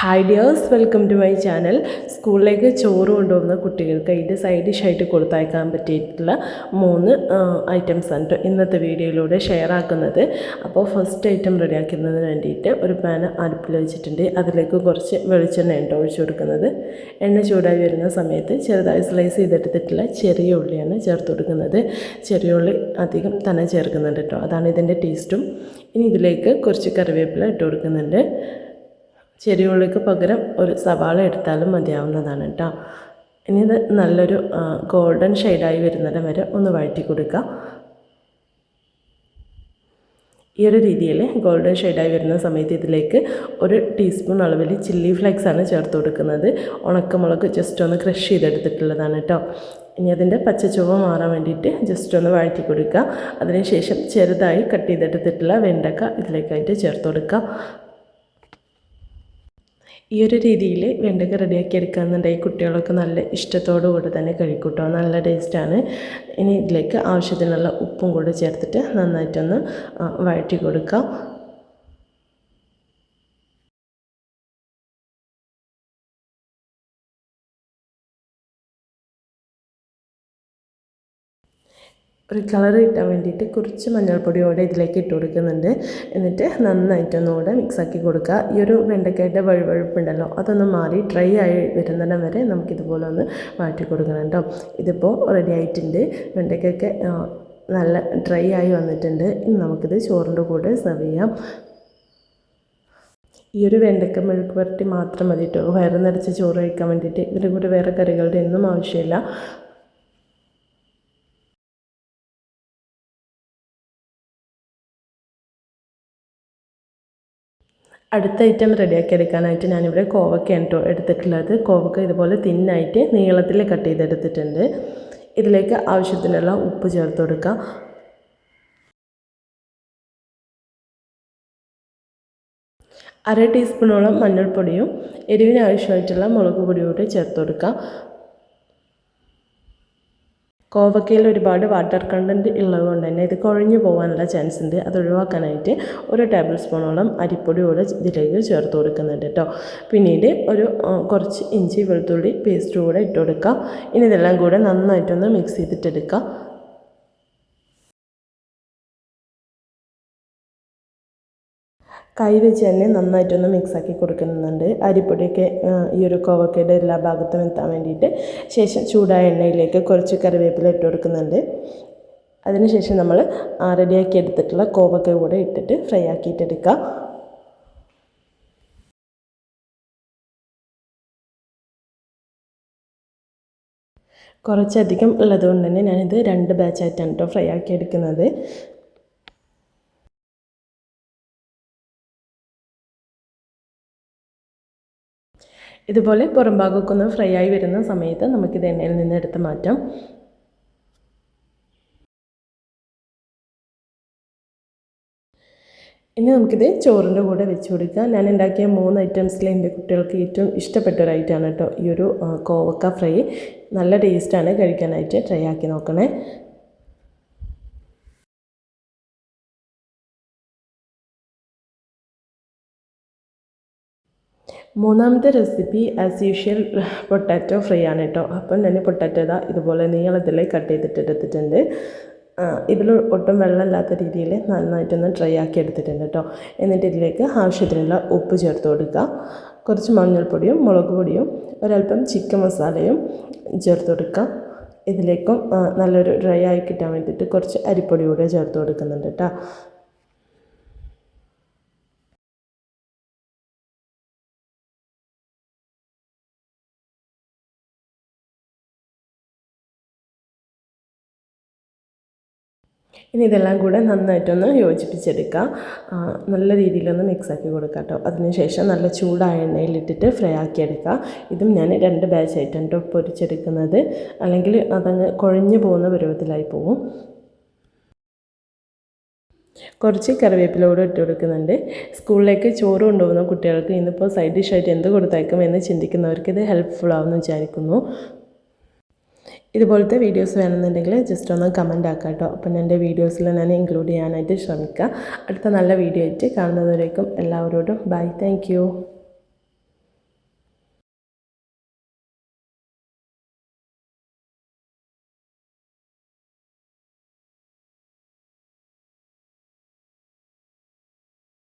Hi dears, welcome to my channel. സ്കൂളിലേക്ക് ചോറ് കൊണ്ടുപോകുന്ന കുട്ടികൾക്ക് അതിൻ്റെ സൈഡ് ഡിഷായിട്ട് കൊടുത്തയക്കാൻ പറ്റിയിട്ടുള്ള 3 ഐറ്റംസ് ആണ് ഇന്നത്തെ വീഡിയോയിലൂടെ ഷെയർ ആക്കുന്നത്. അപ്പോൾ ഫസ്റ്റ് ഐറ്റം റെഡിയാക്കുന്നതിന് വേണ്ടിയിട്ട് ഒരു പാൻ അടുപ്പിൽ വെച്ചിട്ടുണ്ട്. അതിലേക്ക് കുറച്ച് വെളിച്ചെണ്ണ ഒഴിച്ചു കൊടുക്കുന്നത്. എണ്ണ ചൂടായി വരുന്ന സമയത്ത് ചെറുതായി സ്ലൈസ് ചെയ്തെടുത്തിട്ടുള്ള ചെറിയ ഉള്ളിയാണ് ചേർത്ത് കൊടുക്കുന്നത്. ചെറിയ ഉള്ളി അധികം തന്നെ ചേർക്കുന്നുണ്ട് കേട്ടോ, അതാണ് ഇതിൻ്റെ ടേസ്റ്റും. ഇനി ഇതിലേക്ക് കുറച്ച് കറിവേപ്പില ഇട്ട് കൊടുക്കുന്നുണ്ട്. ചെറിയ ഉള്ളിക്ക് പകരം ഒരു സവാള എടുത്താലും മതിയാവുന്നതാണ് കേട്ടോ. ഇനി ഇത് നല്ലൊരു ഗോൾഡൻ ഷെയ്ഡായി വരുന്നിടം വരെ ഒന്ന് വഴറ്റി കൊടുക്കുക. ഈ ഒരു രീതിയിൽ ഗോൾഡൻ ഷെയ്ഡായി വരുന്ന സമയത്ത് ഇതിലേക്ക് 1 ടീസ്പൂൺ അളവിൽ ചില്ലി ഫ്ലേക്സാണ് ചേർത്ത് കൊടുക്കുന്നത്. ഉണക്കമുളക് ജസ്റ്റ് ഒന്ന് ക്രഷ് ചെയ്തെടുത്തിട്ടുള്ളതാണ് കേട്ടോ. ഇനി അതിൻ്റെ പച്ചച്ചുവ മാറാൻ വേണ്ടിയിട്ട് ജസ്റ്റ് ഒന്ന് വഴറ്റി കൊടുക്കുക. അതിനുശേഷം ചെറുതായി കട്ട് ചെയ്തെടുത്തിട്ടുള്ള വെണ്ടക്ക ഇതിലേക്കായിട്ട് ചേർത്ത് കൊടുക്കുക. ഈ ഒരു രീതിയിൽ വെണ്ടക്ക റെഡിയാക്കി എടുക്കുകയെന്നുണ്ടെങ്കിൽ കുട്ടികളൊക്കെ നല്ല ഇഷ്ടത്തോടു കൂടി തന്നെ കഴിക്കും കേട്ടോ, നല്ല ടേസ്റ്റാണ്. ഇനി ഇതിലേക്ക് ആവശ്യത്തിനുള്ള ഉപ്പും കൂടി ചേർത്തിട്ട് നന്നായിട്ടൊന്ന് വഴറ്റി കൊടുക്കാം. ഒരു കളർ കിട്ടാൻ വേണ്ടിയിട്ട് കുറച്ച് മഞ്ഞൾപ്പൊടിയോടെ ഇതിലേക്ക് ഇട്ട് കൊടുക്കുന്നുണ്ട്. എന്നിട്ട് നന്നായിട്ടൊന്നുകൂടെ മിക്സാക്കി കൊടുക്കുക. ഈ ഒരു വെണ്ടയ്ക്കയുടെ വഴുവഴുപ്പുണ്ടല്ലോ അതൊന്ന് മാറി ഡ്രൈ ആയി വരുന്നിടം വരെ നമുക്കിതുപോലെ ഒന്ന് മാറ്റി കൊടുക്കണം കേട്ടോ. ഇതിപ്പോൾ റെഡി ആയിട്ടുണ്ട്. വെണ്ടയ്ക്കൊക്കെ നല്ല ഡ്രൈ ആയി വന്നിട്ടുണ്ട്. ഇനി നമുക്കിത് ചോറിൻ്റെ കൂടെ സെർവ് ചെയ്യാം. ഈ ഒരു വെണ്ടയ്ക്ക മെഴുക്ക് പുരട്ടി മാത്രം മതി കേട്ടോ വയറ് നിറച്ച് ചോറ് കഴിക്കാൻ വേണ്ടിയിട്ട്. ഇതിൻ്റെ കൂടെ വേറെ കറികളുടെ ഒന്നും ആവശ്യമില്ല. അടുത്ത ഐറ്റം റെഡിയാക്കി എടുക്കാനായിട്ട് ഞാനിവിടെ കോവക്കയാണ് കേട്ടോ എടുത്തിട്ടുള്ളത്. കോവക്ക ഇതുപോലെ തിന്നായിട്ട് നീളത്തിൽ കട്ട് ചെയ്തെടുത്തിട്ടുണ്ട്. ഇതിലേക്ക് ആവശ്യത്തിനുള്ള ഉപ്പ് ചേർത്ത് കൊടുക്കുക. അര ടീസ്പൂണോളം മഞ്ഞൾപ്പൊടിയും എരിവിന് ആവശ്യമായിട്ടുള്ള മുളക് പൊടിയോടെ ചേർത്ത് കൊടുക്കുക. കോവക്കയിൽ ഒരുപാട് വാട്ടർ കണ്ടൻറ്റ് ഉള്ളതുകൊണ്ട് തന്നെ ഇത് കുഴഞ്ഞു പോകാനുള്ള ചാൻസ് ഉണ്ട്. അത് ഒഴിവാക്കാനായിട്ട് 1 ടേബിൾ സ്പൂണോളം അരിപ്പൊടി കൂടെ ഇതിലേക്ക് ചേർത്ത് കൊടുക്കുന്നുണ്ട് കേട്ടോ. പിന്നീട് കുറച്ച് ഇഞ്ചി വെളുത്തുള്ളി പേസ്റ്റ് കൂടെ ഇട്ട് കൊടുക്കുക. ഇനി ഇതെല്ലാം കൂടെ നന്നായിട്ടൊന്ന് മിക്സ് ചെയ്തിട്ടെടുക്കുക. കൈ വെച്ച് തന്നെ നന്നായിട്ടൊന്ന് മിക്സാക്കി കൊടുക്കുന്നുണ്ട്. അരിപ്പൊടിയൊക്കെ ഈ ഒരു കോവക്കയുടെ എല്ലാ ഭാഗത്തും എത്താൻ വേണ്ടിയിട്ട്. ശേഷം ചൂടായ എണ്ണയിലേക്ക് കുറച്ച് കറിവേപ്പില ഇട്ട് കൊടുക്കുന്നുണ്ട്. അതിനുശേഷം നമ്മൾ റെഡിയാക്കി എടുത്തിട്ടുള്ള കോവക്ക കൂടെ ഇട്ടിട്ട് ഫ്രൈ ആക്കിയിട്ടെടുക്കുക. കുറച്ചധികം ഉള്ളതുകൊണ്ട് തന്നെ ഞാനിത് 2 ബാച്ചായിട്ടാണ് കേട്ടോ ഫ്രൈ ആക്കി എടുക്കുന്നത്. ഇതുപോലെ പുറം ഭാഗമൊക്കെ ഒന്ന് ഫ്രൈ ആയി വരുന്ന സമയത്ത് നമുക്കിത് എണ്ണയിൽ നിന്ന് എടുത്ത് മാറ്റാം. ഇനി നമുക്കിത് ചോറിൻ്റെ കൂടെ വെച്ച് കൊടുക്കാം. ഞാൻ ഉണ്ടാക്കിയ 3 ഐറ്റംസിൽ എൻ്റെ കുട്ടികൾക്ക് ഏറ്റവും ഇഷ്ടപ്പെട്ട ഒരു ഐറ്റമാണ് കേട്ടോ ഈ ഒരു കോവക്ക ഫ്രൈ. നല്ല ടേസ്റ്റാണ്, കഴിക്കാനായിട്ട് ട്രൈ ആക്കി നോക്കണേ. മൂന്നാമത്തെ recipe as usual potato fry ആണ് കേട്ടോ. അപ്പം ഞാൻ പൊട്ടാറ്റോ ഇതുപോലെ നീളത്തിൽ കട്ട് ചെയ്തിട്ട് എടുത്തിട്ടുണ്ട്. ഇതിൽ ഒട്ടും വെള്ളമില്ലാത്ത രീതിയിൽ നന്നായിട്ടൊന്ന് ഡ്രൈ ആക്കി എടുത്തിട്ടുണ്ട് കേട്ടോ. എന്നിട്ട് ഇതിലേക്ക് ആവശ്യത്തിനുള്ള ഉപ്പ് ചേർത്ത് കൊടുക്കുക. കുറച്ച് മഞ്ഞൾപ്പൊടിയും മുളക് പൊടിയും ഒരൽപ്പം ചിക്കൻ മസാലയും ചേർത്ത് കൊടുക്കുക. ഇതിലേക്കും നല്ലൊരു ഡ്രൈ ആയി കിട്ടാൻ വേണ്ടിയിട്ട് കുറച്ച് അരിപ്പൊടി കൂടെ ചേർത്ത് കൊടുക്കുന്നുണ്ട് കേട്ടോ. ഇനി ഇതെല്ലാം കൂടെ നന്നായിട്ടൊന്ന് യോജിപ്പിച്ചെടുക്കുക. നല്ല രീതിയിലൊന്ന് മിക്സാക്കി കൊടുക്കുക കേട്ടോ. അതിനുശേഷം നല്ല ചൂടായ എണ്ണയിലിട്ടിട്ട് ഫ്രൈ ആക്കിയെടുക്കുക. ഇതും ഞാൻ 2 ബാച്ചായിട്ടാണ് കേട്ടോ പൊരിച്ചെടുക്കുന്നത്. അല്ലെങ്കിൽ അതങ്ങ് കുഴഞ്ഞു പോകുന്ന പരുവത്തിലായി പോകും. കുറച്ച് കറിവേപ്പില കൂടെ ഇട്ട് കൊടുക്കുന്നുണ്ട്. സ്കൂളിലേക്ക് ചോറ് കൊണ്ടുപോകുന്ന കുട്ടികൾക്ക് ഇന്നിപ്പോൾ സൈഡ് ഡിഷായിട്ട് എന്ത് കൊടുത്തയക്കും എന്ന് ചിന്തിക്കുന്നവർക്ക് ഇത് ഹെൽപ്ഫുൾ ആവുമെന്ന് വിചാരിക്കുന്നു. ഇതുപോലത്തെ വീഡിയോസ് വേണമെന്നുണ്ടെങ്കിൽ ജസ്റ്റ് ഒന്ന് കമൻ്റ് ആക്കാം കേട്ടോ. അപ്പം എൻ്റെ വീഡിയോസിൽ ഞാൻ ഇൻക്ലൂഡ് ചെയ്യാനായിട്ട് ശ്രമിക്കാം. അടുത്ത നല്ല വീഡിയോ ആയിട്ട് കാണുന്നതുവരേക്കും എല്ലാവരോടും ബൈ. താങ്ക്